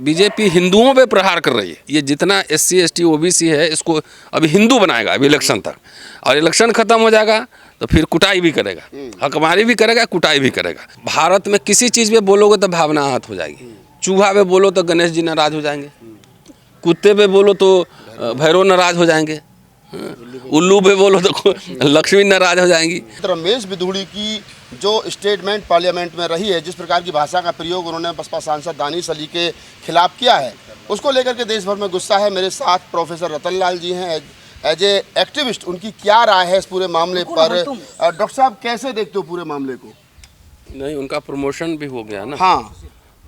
BJP हिंदुओं पे प्रहार कर रही है। ये जितना SC ST OBC है इसको अभी हिंदू बनाएगा अभी इलेक्शन तक, और इलेक्शन खत्म हो जाएगा तो फिर कुटाई भी करेगा, हकमारी भी करेगा, कुटाई भी करेगा। भारत में किसी चीज़ पे बोलोगे तो भावना आहत हो जाएगी। चूहा पे बोलो तो गणेश जी नाराज हो जाएंगे, कुत्ते पे बोलो तो भैरव नाराज हो जाएंगे, उल्लू पे बोलो तो लक्ष्मी नाराज हो जाएंगी। रमेश बिधूड़ी की जो स्टेटमेंट पार्लियामेंट में रही है, जिस प्रकार की भाषा का प्रयोग उन्होंने बसपा सांसद दानिश अली के खिलाफ किया है, उसको लेकर के देश भर में गुस्सा है। मेरे साथ प्रोफेसर रतन लाल जी हैं एज ए एक्टिविस्ट, उनकी क्या राय है इस पूरे मामले पर? डॉक्टर साहब कैसे देखते हो पूरे मामले को? नहीं, उनका प्रमोशन भी हो गया ना। हाँ,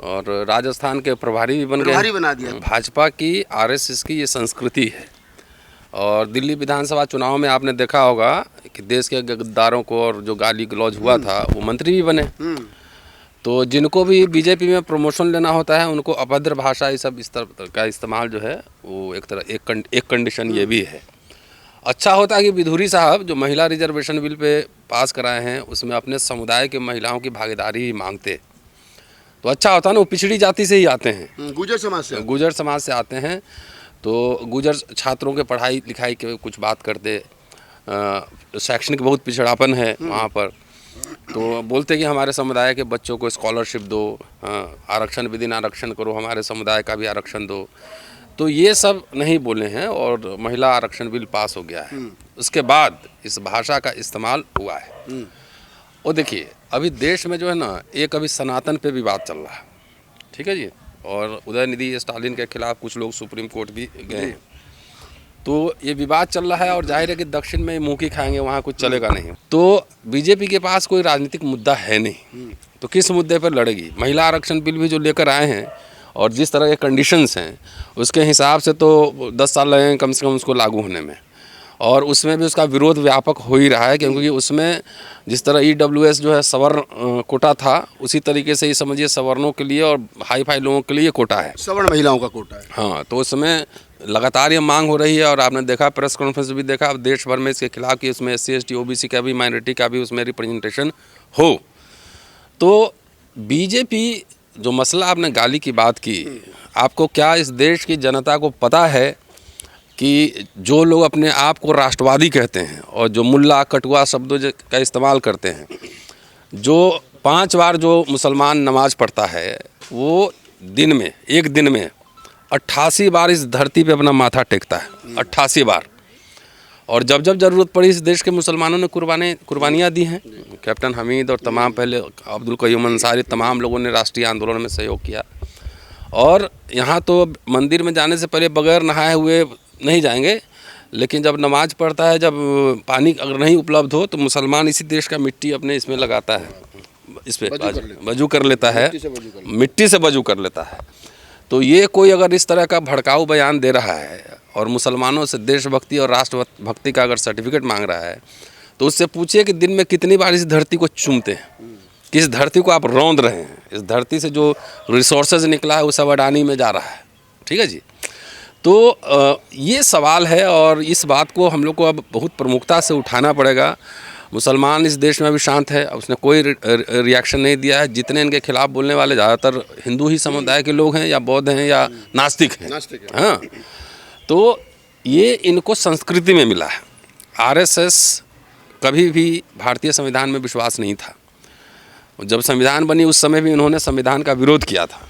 और राजस्थान के प्रभारी भी बन गए, बना दिया। भाजपा की RSS की ये संस्कृति है। और दिल्ली विधानसभा चुनाव में आपने देखा होगा कि देश के गद्दारों को और जो गाली गलौज हुआ था वो मंत्री भी बने। तो जिनको भी बीजेपी में प्रमोशन लेना होता है उनको अभद्र भाषा ये सब इस तरह का इस्तेमाल जो है वो एक कंडीशन ये भी है। अच्छा होता है कि बिधूरी साहब जो महिला रिजर्वेशन बिल पे पास कराए हैं उसमें अपने समुदाय के महिलाओं की भागीदारी ही मांगते तो अच्छा होता ना। वो पिछड़ी जाति से ही आते हैं, गुजर समाज से आते हैं। तो गुजर छात्रों के पढ़ाई लिखाई के कुछ बात करते, शैक्षणिक बहुत पिछड़ापन है वहाँ पर। तो बोलते कि हमारे समुदाय के बच्चों को स्कॉलरशिप दो, आरक्षण विदिन आरक्षण करो, हमारे समुदाय का भी आरक्षण दो। तो ये सब नहीं बोले हैं और महिला आरक्षण बिल पास हो गया है। उसके बाद इस भाषा का इस्तेमाल हुआ है। और देखिए अभी देश में जो है ना, एक अभी सनातन पे विवाद चल रहा है, ठीक है जी। और उदयनिधि स्टालिन के खिलाफ कुछ लोग सुप्रीम कोर्ट भी गए हैं। तो ये विवाद चल रहा है और जाहिर है कि दक्षिण में मुँह की खाएंगे, वहाँ कुछ चलेगा नहीं। तो बीजेपी के पास कोई राजनीतिक मुद्दा है नहीं, तो किस मुद्दे पर लड़ेगी? महिला आरक्षण बिल भी जो लेकर आए हैं और जिस तरह के कंडीशंस हैं उसके हिसाब से तो 10 साल लगेंगे कम से कम उसको लागू होने में। और उसमें भी उसका विरोध व्यापक हो ही रहा है, क्योंकि उसमें जिस तरह EWS जो है सवर्ण कोटा था, उसी तरीके से ही समझिए सवर्णों के लिए और हाई फाई लोगों के लिए कोटा है, सवर्ण महिलाओं का कोटा है। हाँ, तो उसमें लगातार ये मांग हो रही है। और आपने देखा प्रेस कॉन्फ्रेंस भी देखा अब देश भर में इसके खिलाफ कि उसमें SC ST OBC का भी, माइनॉरिटी का भी उसमें रिप्रेजेंटेशन हो। तो बीजेपी जो मसला आपने गाली की बात की, आपको क्या इस देश की जनता को पता है कि जो लोग अपने आप को राष्ट्रवादी कहते हैं और जो मुल्ला कटुआ शब्दों का इस्तेमाल करते हैं, जो 5 बार जो मुसलमान नमाज पढ़ता है वो दिन में, एक दिन में 88 बार इस धरती पे अपना माथा टेकता है, 88 बार। और जब जब ज़रूरत पड़ी इस देश के मुसलमानों ने कुर्बानियाँ दी हैं। कैप्टन हमीद और तमाम पहले अब्दुल कयूम अंसारी, तमाम लोगों ने राष्ट्रीय आंदोलन में सहयोग किया। और यहाँ तो मंदिर में जाने से पहले बगैर नहाए हुए नहीं जाएंगे, लेकिन जब नमाज पढ़ता है, जब पानी अगर नहीं उपलब्ध हो तो मुसलमान इसी देश का मिट्टी अपने इसमें लगाता है, इस पर वजू कर लेता है, मिट्टी से वजू कर लेता है। तो ये कोई अगर इस तरह का भड़काऊ बयान दे रहा है और मुसलमानों से देशभक्ति और राष्ट्रभक्ति का अगर सर्टिफिकेट मांग रहा है, तो उससे पूछिए कि दिन में कितनी बार इस धरती को चूमते हैं, किस धरती को आप रौंद रहे हैं। इस धरती से जो रिसोर्सेज निकला है वो सब अडानी में जा रहा है, ठीक है जी। तो ये सवाल है और इस बात को हम लोग को अब बहुत प्रमुखता से उठाना पड़ेगा। मुसलमान इस देश में अभी शांत है, उसने कोई रिएक्शन नहीं दिया है। जितने इनके खिलाफ बोलने वाले ज़्यादातर हिंदू ही समुदाय के लोग हैं या बौद्ध हैं या नास्तिक हैं। हाँ, तो ये इनको संस्कृति में मिला है। RSS कभी भी भारतीय संविधान में विश्वास नहीं था। जब संविधान बनी उस समय भी उन्होंने संविधान का विरोध किया था।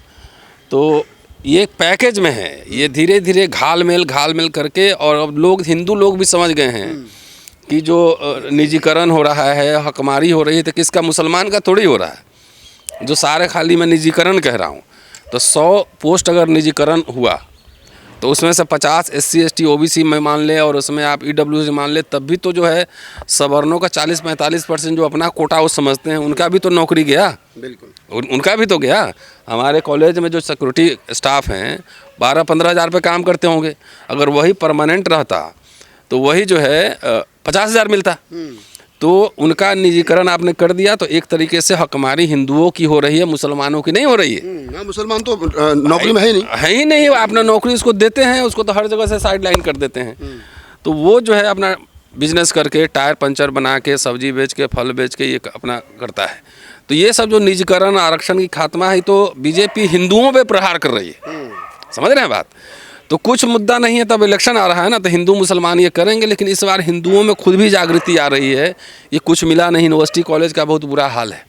तो ये एक पैकेज में है, ये धीरे धीरे घाल मेल करके, और अब लोग, हिंदू लोग भी समझ गए हैं कि जो निजीकरण हो रहा है, हकमारी हो रही है, तो किसका, मुसलमान का थोड़ी हो रहा है। जो सारे खाली मैं निजीकरण कह रहा हूँ, तो 100 पोस्ट अगर निजीकरण हुआ तो उसमें से 50 SC ST OBC में मान ले और उसमें आप EWS मान ले, तब भी तो जो है सवर्णों का 40-45% जो अपना कोटा वो समझते हैं, उनका भी तो नौकरी गया। बिल्कुल, उनका भी तो गया। हमारे कॉलेज में जो सिक्योरिटी स्टाफ हैं 12-15 हज़ार पे काम करते होंगे, अगर वही परमानेंट रहता तो वही जो है 50 हज़ार मिलता। तो उनका निजीकरण आपने कर दिया, तो एक तरीके से हकमारी हिंदुओं की हो रही है, मुसलमानों की नहीं हो रही है। मुसलमान तो नौकरी में है ही नहीं। आपने नौकरी उसको देते हैं, उसको तो हर जगह से साइड लाइन कर देते हैं। तो वो जो है अपना बिजनेस करके, टायर पंचर बना के, सब्जी बेच के, फल बेच के ये अपना करता है। तो ये सब जो निजीकरण, आरक्षण की खात्मा है, तो बीजेपी हिंदुओं पे प्रहार कर रही है। समझ रहे हैं बात। तो कुछ मुद्दा नहीं है, तब इलेक्शन आ रहा है ना, तो हिंदू मुसलमान ये करेंगे, लेकिन इस बार हिंदुओं में खुद भी जागृति आ रही है। ये कुछ मिला नहीं, यूनिवर्सिटी कॉलेज का बहुत बुरा हाल है।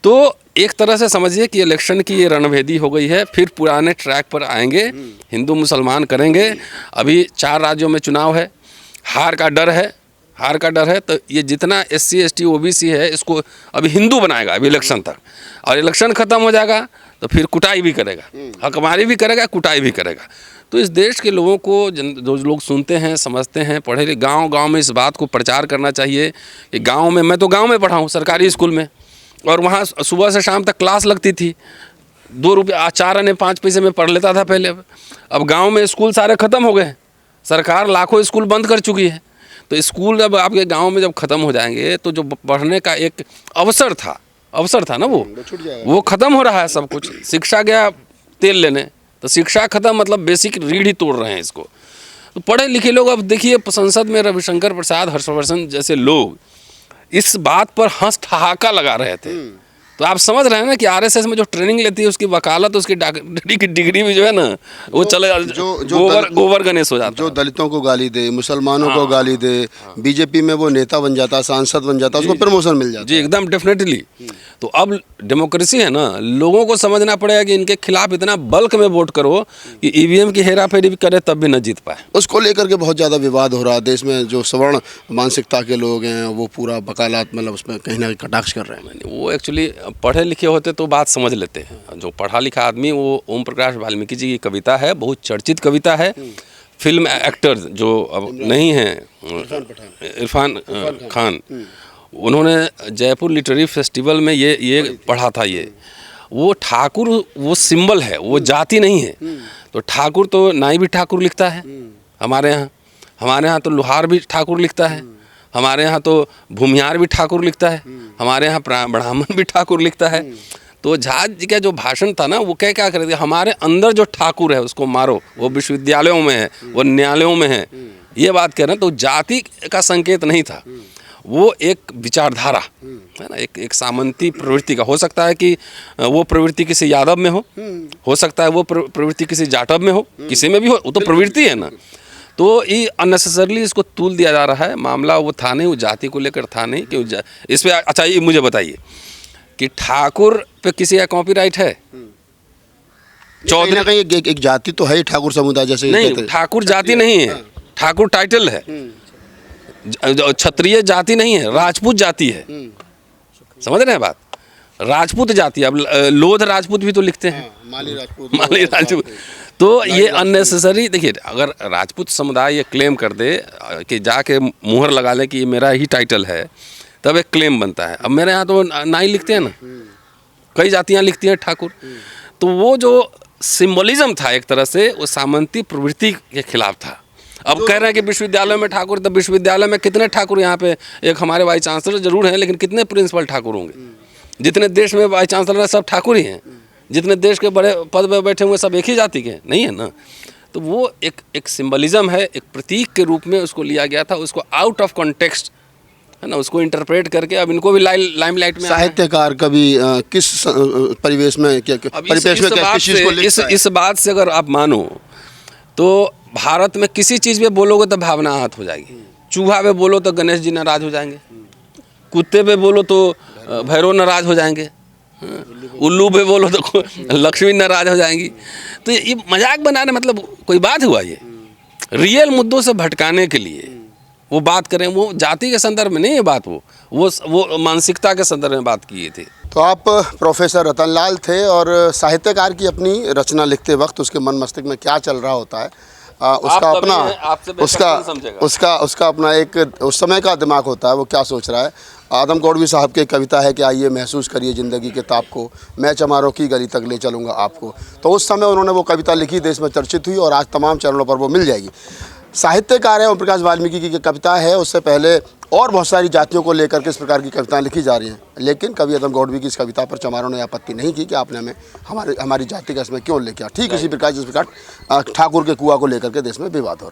तो एक तरह से समझिए कि इलेक्शन की ये रणभेदी हो गई है, फिर पुराने ट्रैक पर आएंगे, हिंदू मुसलमान करेंगे। अभी 4 राज्यों में चुनाव है, हार का डर है, तो ये जितना SC ST OBC है इसको अभी हिंदू बनाएगा अभी इलेक्शन तक, और इलेक्शन ख़त्म हो जाएगा तो फिर कुटाई भी करेगा, हकमारी भी करेगा, कुटाई भी करेगा। तो इस देश के लोगों को जो लोग सुनते हैं, समझते हैं, पढ़े लिखे, गांव में इस बात को प्रचार करना चाहिए कि गांव में, मैं तो गांव में पढ़ा हूँ सरकारी स्कूल में, और वहाँ सुबह से शाम तक क्लास लगती थी, 2 रुपये 4 आने 5 पैसे में पढ़ लेता था पहले। अब गाँव में स्कूल सारे ख़त्म हो गए, सरकार लाखों स्कूल बंद कर चुकी है। तो स्कूल अब आपके गांव में जब ख़त्म हो जाएंगे तो जो पढ़ने का एक अवसर था ना, वो ख़त्म हो रहा है सब कुछ। शिक्षा गया तेल लेने, तो शिक्षा ख़त्म, मतलब बेसिक रीढ़ ही तोड़ रहे हैं इसको। तो पढ़े लिखे लोग, अब देखिए संसद में रविशंकर प्रसाद, हर्षवर्धन जैसे लोग इस बात पर हंस ठहाका लगा रहे थे। तो आप समझ रहे हैं ना कि RSS में जो ट्रेनिंग लेती है उसकी वकालत, उसकी डॉक्टरी की डिग्री भी जो है ना, वो चले गोबर गणेश हो जाता। जो दलितों को गाली दे, मुसलमानों को गाली दे, बीजेपी में वो नेता बन जाता, सांसद बन जाता, उसको प्रमोशन मिल जाता। जी एकदम डेफिनेटली। तो अब डेमोक्रेसी है ना, लोगों को समझना पड़ेगा कि इनके खिलाफ इतना बल्क में वोट करो कि EVM की हेरा फेरी भी करे तब भी न जीत पाए। उसको लेकर के बहुत ज़्यादा विवाद हो रहा है देश में। जो सवर्ण मानसिकता के लोग हैं वो पूरा वकालत, मतलब उसमें कहीं ना कहीं कटाक्ष कर रहे हैं। वो एक्चुअली पढ़े लिखे होते तो बात समझ लेते हैं। जो पढ़ा लिखा आदमी, वो ओम प्रकाश वाल्मीकि जी की कविता है, बहुत चर्चित कविता है। फिल्म एक्टर्स जो अब नहीं हैं, इरफान खान, उन्होंने जयपुर लिटरेरी फेस्टिवल में ये पढ़ा था। ये वो ठाकुर, वो सिंबल है, वो जाति नहीं है। तो ठाकुर तो नाई भी ठाकुर लिखता है हमारे यहाँ तो लोहार भी ठाकुर लिखता है, हमारे यहाँ तो भूमिहार भी ठाकुर लिखता है, हमारे यहाँ ब्राह्मण भी ठाकुर लिखता है। तो झा जी का जो भाषण था ना, वो क्या कर थे, हमारे अंदर जो ठाकुर है उसको मारो, वो विश्वविद्यालयों में है, वो न्यायालयों में है, ये बात कह रहे हैं। तो जाति का संकेत नहीं था, वो एक विचारधारा है ना, एक सामंती प्रवृत्ति का। हो सकता है कि वो प्रवृत्ति किसी यादव में हो सकता है वो प्रवृत्ति किसी जाटव में हो, किसी में भी हो, वो तो प्रवृत्ति है ना। तो ये अननेसेसरली इसको तूल दिया जा रहा है। मामला वो था नहीं, वो जाति को लेकर था नहीं कि इस पे। अच्छा ये मुझे बताइए कि ठाकुर पे किसी का कॉपीराइट है? चौधरी कहीं एक जाति तो है ठाकुर समुदाय जैसे। नहीं, ठाकुर जाति नहीं है, ठाकुर टाइटल है। क्षत्रिय जाति नहीं है, राजपूत जाति है। समझ रहे हैं बात, राजपूत जाति। अब लोध राजपूत भी तो लिखते हैं, माली राजपूत। तो ये अननेसेसरी। देखिए, अगर राजपूत समुदाय ये क्लेम कर दे कि जाके मुहर लगा ले कि ये मेरा ही टाइटल है, तब एक क्लेम बनता है। अब मेरे यहाँ तो नाई लिखते हैं ना, कई जातियाँ लिखती हैं ठाकुर। तो वो जो सिंबलिज्म था एक तरह से, वो सामंती प्रवृत्ति के खिलाफ था। अब कह रहे हैं कि विश्वविद्यालय में ठाकुर, तो विश्वविद्यालय में कितने ठाकुर यहाँ पे, एक हमारे वाइस चांसलर जरूर हैं, लेकिन कितने प्रिंसिपल ठाकुर होंगे? जितने देश में वाइस चांसलर हैं सब ठाकुर ही हैं। जितने देश के बड़े पद पे बैठे हुए सब एक ही जाति के नहीं है ना। तो वो एक सिंबलिज्म है, एक प्रतीक के रूप में उसको लिया गया था। उसको आउट ऑफ कॉन्टेक्स्ट है ना, उसको इंटरप्रेट करके अब इनको भी लाइमलाइट में। साहित्यकार कभी किस परिवेश में इस बात से अगर आप मानो तो भारत में किसी चीज़ पे बोलोगे तो भावना आहत हो जाएगी। चूहा पे बोलो तो गणेश जी नाराज हो जाएंगे, कुत्ते पे बोलो तो भैरव नाराज हो जाएंगे, उल्लू पे बोलो तो लक्ष्मी नाराज हो जाएंगी। तो ये मजाक बनाने मतलब कोई बात हुआ? ये रियल मुद्दों से भटकाने के लिए वो बात करें। वो जाति के संदर्भ में नहीं है बात, वो मानसिकता के संदर्भ में बात की थी। तो आप प्रोफेसर रतनलाल थे, और साहित्यकार की अपनी रचना लिखते वक्त उसके मन मस्तिष्क में क्या चल रहा होता है, उसका अपना एक उस समय का दिमाग होता है, वो क्या सोच रहा है। आदम गौड़वी साहब की कविता है कि आइए महसूस करिए ज़िंदगी के ताप को, मैं चमारों की गली तक ले चलूँगा आपको। तो उस समय उन्होंने वो कविता लिखी, देश में चर्चित हुई, और आज तमाम चैनलों पर वो मिल जाएगी। साहित्यकार है ओम प्रकाश वाल्मीकि की कविता है, उससे पहले और बहुत सारी जातियों को लेकर के इस प्रकार की कविताएं लिखी जा रही हैं। लेकिन कवि आदम गौड़वी की इस कविता पर चमारों ने आपत्ति नहीं की कि आपने हमें हमारी जाति का इसमें क्यों लेके आया। ठीक इसी प्रकार जिस प्रकार ठाकुर के कुआं को लेकर के देश में विवाद हो रहा है।